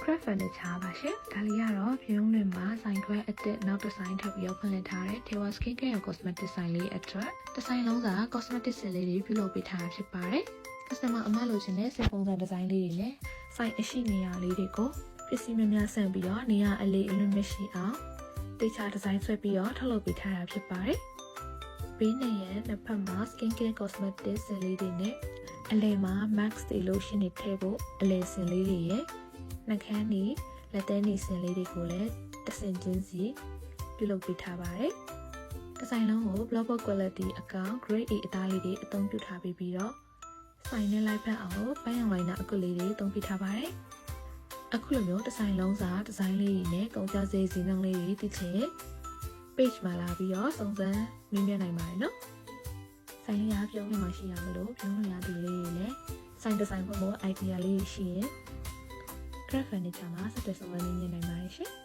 craft furniture ပါရှင်။ဒါလေးကတော့ပြုံးလွင်မှာဆိုင်ခွဲအစ်စ်နောက်တစ်ဆိုင်ထပ်ပြီးတော့ဖွင့်လှစ်ထားတဲ့ Tewa Skin Care and Cosmetic ဆိုင်လေးအတွက်တစ်ဆိုင်လုံးက cosmetic စင်လေးတွေပြုလုပ်ပေးထားတာဖြစ်ပါတယ်။ customer အမလိုချင်တဲ့စင်ပုံစံဒီဇိုင်းလေးတွေနဲ့ဆိုင်အရှိနေရာလေးတွေကိုပစ္စည်းများများဆန့်ပြီးတော့နေရာအလေးအလွန်မရှိအောင်တေချာဒီဇိုင်းဆွဲပြီးတော့ထုတ်လုပ်ပေးထားတာဖြစ်ပါတယ်။ဘေးနဲ့ရဲ့နှစ်ဖက်မှာ Skin Care Cosmetic စင်လေးတွေနဲ့အလယ်မှာ max တွေ lotion တွေထည့်ဖို့အလယ်စင်လေးတွေရဲ့နှာခမ်းနီလက်သေးနီစင်လေးတွေကိုလည်းတစ်စင်ချင်းစီပြုလုပ်ပေးထားပါတယ်။ဒီဇိုင်းလုံးကို block quality အကောင် grade A အသားလေးတွေအသုံးပြုထားပြီးတော့ဆိုင်နဲ့လိုက်ဖက်အောင်ပန်းရောင်လိုင်းနာအကုတ်လေးတွေအသုံးပြုထားပါတယ်။အခုလိုမျိုးဒီဇိုင်းလုံးစာဒီဇိုင်းလေးတွေနဲ့ကုန်ကျစရိတ်စီးနှုန်းလေးတွေသိချင် page မှာလာပြီးတော့စုံစမ်းမေးမြန်းနိုင်ပါတယ်နော်။ဆိုင်လေးရပြုံးနေမှာရှိရမလို့ပြုံးလို့ရသူလေးတွေလည်းဆိုင်ဒီဇိုင်းဖို့ idea လေးရှိရင်craft furniture မှာဆက်သွယ်ဆောင်ရွက်နေနိုင်ပါတယ်ရှင်။